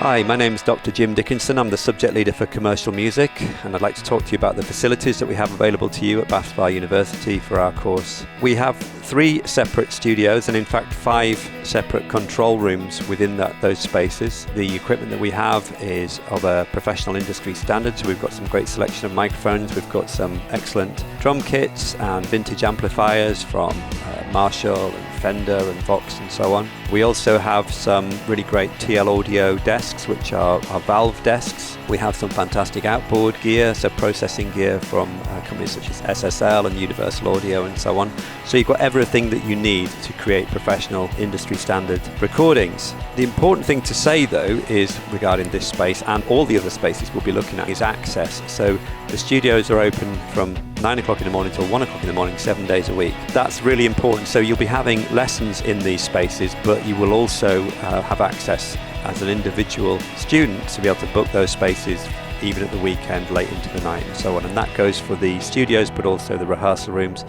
Hi, my name is Dr. Jim Dickinson. I'm the subject leader for commercial music, and I'd like to talk to you about the facilities that we have available to you at Bath Spa University for our course. We have 3 separate studios and in fact 5 separate control rooms within those spaces. The equipment that we have is of a professional industry standard, so we've got some great selection of microphones, we've got some excellent drum kits and vintage amplifiers from Marshall and Fender and Vox and so on. We also have some really great TL audio desks, which are valve desks. We have some fantastic outboard gear, so processing gear from companies such as SSL and Universal Audio and so on. So you've got everything that you need to create professional industry standard recordings. The important thing to say though is regarding this space and all the other spaces we'll be looking at is access. So the studios are open from 9 o'clock in the morning till 1 o'clock in the morning, 7 days a week. That's really important. So you'll be having lessons in these spaces, but you will also have access as an individual student to be able to book those spaces even at the weekend, late into the night and so on. And that goes for the studios, but also the rehearsal rooms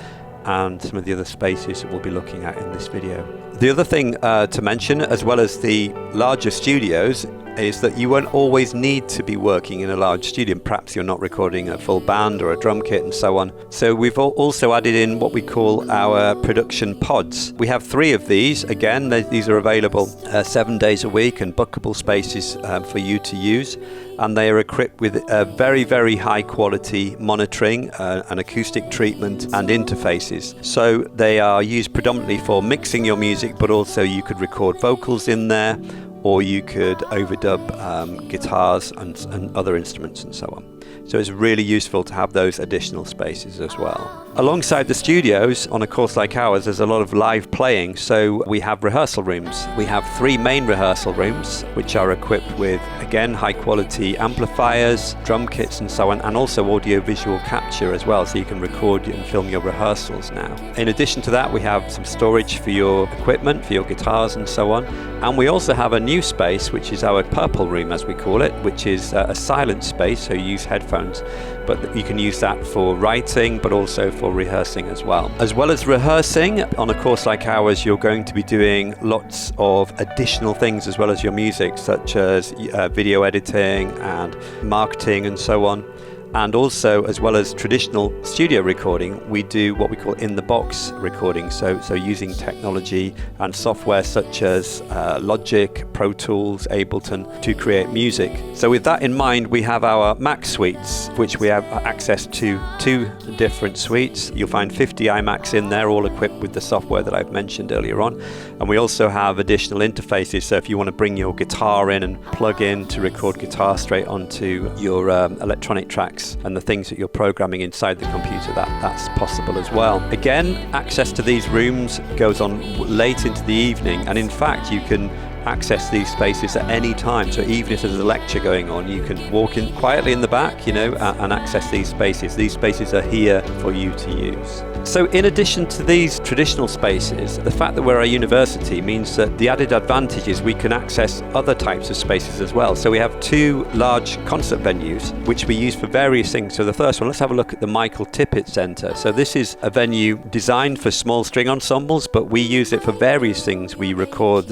and some of the other spaces that we'll be looking at in this video. The other thing to mention, as well as the larger studios, is that you won't always need to be working in a large studio. Perhaps you're not recording a full band or a drum kit and so on. So we've also added in what we call our production pods. We have 3 of these. Again, these are available 7 days a week and bookable spaces for you to use. And they are equipped with very, very high quality monitoring and acoustic treatment and interfaces. So they are used predominantly for mixing your music, but also you could record vocals in there, or you could overdub guitars and other instruments and so on. So it's really useful to have those additional spaces as well. Alongside the studios, on a course like ours, there's a lot of live playing, so we have rehearsal rooms. We have 3 main rehearsal rooms, which are equipped with, again, high quality amplifiers, drum kits and so on, and also audio-visual capture as well, so you can record and film your rehearsals now. In addition to that, we have some storage for your equipment, for your guitars and so on. And we also have a new space, which is our purple room, as we call it, which is a silent space, so you use headphones, but you can use that for writing, but also for rehearsing as well. As well as rehearsing, on a course like ours, you're going to be doing lots of additional things as well as your music, such as video editing and marketing and so on. And also, as well as traditional studio recording, we do what we call in-the-box recording, so using technology and software such as Logic, Pro Tools, Ableton to create music. So with that in mind, we have our Mac suites, which we have access to 2 different suites. You'll find 50 iMacs in there, all equipped with the software that I've mentioned earlier on. And we also have additional interfaces, so if you want to bring your guitar in and plug in to record guitar straight onto your electronic tracks and the things that you're programming inside the computer, that's possible as well. Again, access to these rooms goes on late into the evening, and in fact you can access these spaces at any time. So even if there's a lecture going on, you can walk in quietly in the back, and access these spaces. These spaces are here for you to use. So in addition to these traditional spaces, the fact that we're a university means that the added advantage is we can access other types of spaces as well. So we have 2 large concert venues, which we use for various things. So the first one, let's have a look at the Michael Tippett Centre. So this is a venue designed for small string ensembles, but we use it for various things. We record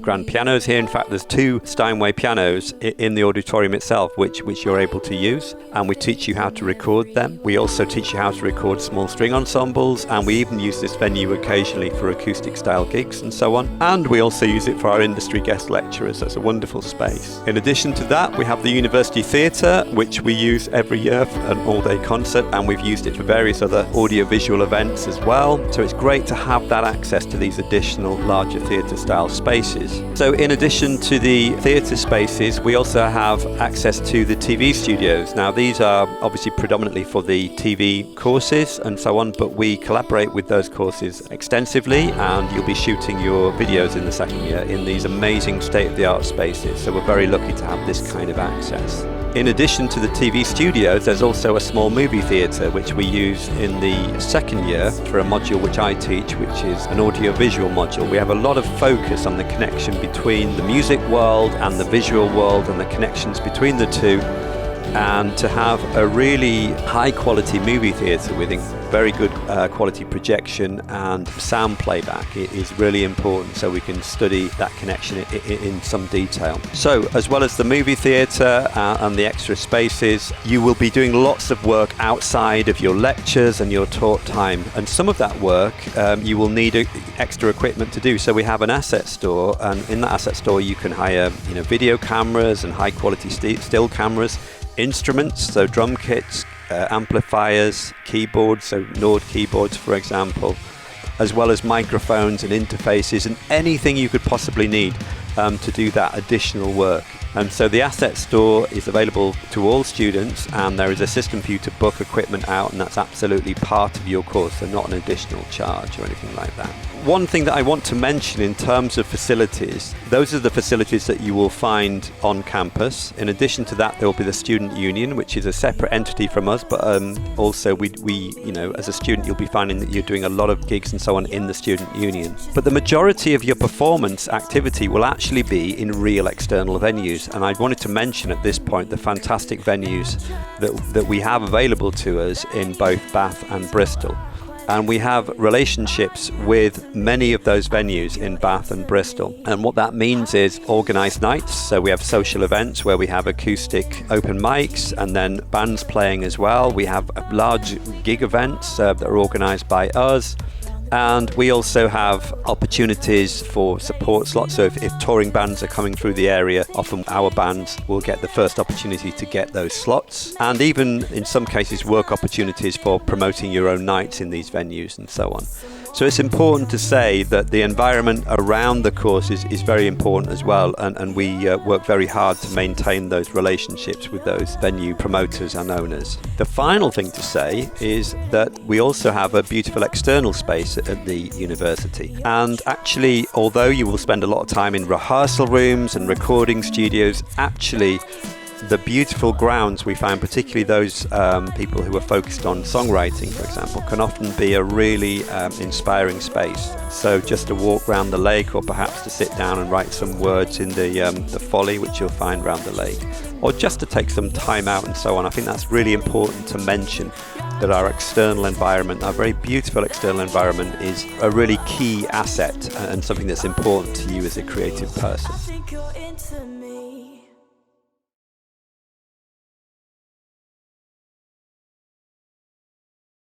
grand pianos here. In fact, there's 2 Steinway pianos in the auditorium itself, which you're able to use, and we teach you how to record them. We also teach you how to record small string ensembles, and we even use this venue occasionally for acoustic style gigs and so on. And we also use it for our industry guest lecturers. That's a wonderful space. In addition to that, we have the University Theatre, which we use every year for an all-day concert, and we've used it for various other audio-visual events as well. So it's great to have that access to these additional larger theatre style spaces. So in addition to the theatre spaces, we also have access to the TV studios. Now these are obviously predominantly for the TV courses and so on, but we collaborate with those courses extensively, and you'll be shooting your videos in the second year in these amazing state-of-the-art spaces. So we're very lucky to have this kind of access. In addition to the TV studios, there's also a small movie theatre which we use in the second year for a module which I teach, which is an audio-visual module. We have a lot of focus on the connection between the music world and the visual world and the connections between the two. And to have a really high quality movie theatre with very good quality projection and sound playback is really important, so we can study that connection in some detail. So as well as the movie theatre and the extra spaces, you will be doing lots of work outside of your lectures and your talk time, and some of that work you will need extra equipment to do. So we have an asset store, and in that asset store you can hire video cameras and high quality still cameras, instruments, so drum kits, amplifiers, keyboards, so Nord keyboards for example, as well as microphones and interfaces and anything you could possibly need to do that additional work. And so the asset store is available to all students, and there is a system for you to book equipment out, and that's absolutely part of your course, so not an additional charge or anything like that. One thing that I want to mention in terms of facilities, those are the facilities that you will find on campus. In addition to that, there will be the Student Union, which is a separate entity from us, but also we as a student, you'll be finding that you're doing a lot of gigs and so on in the Student Union. But the majority of your performance activity will actually be in real external venues, and I wanted to mention at this point the fantastic venues that we have available to us in both Bath and Bristol. And we have relationships with many of those venues in Bath and Bristol. And what that means is organised nights. So we have social events where we have acoustic open mics and then bands playing as well. We have large gig events that are organised by us. And we also have opportunities for support slots. So if touring bands are coming through the area, often our bands will get the first opportunity to get those slots. And even in some cases, work opportunities for promoting your own nights in these venues and so on. So it's important to say that the environment around the course is very important as well, and we work very hard to maintain those relationships with those venue promoters and owners. The final thing to say is that we also have a beautiful external space at the university, and actually, although you will spend a lot of time in rehearsal rooms and recording studios, actually the beautiful grounds we find, particularly those people who are focused on songwriting, for example, can often be a really inspiring space. So just to walk around the lake, or perhaps to sit down and write some words in the folly which you'll find around the lake, or just to take some time out and so on. I think that's really important to mention, that our external environment, our very beautiful external environment, is a really key asset and something that's important to you as a creative person.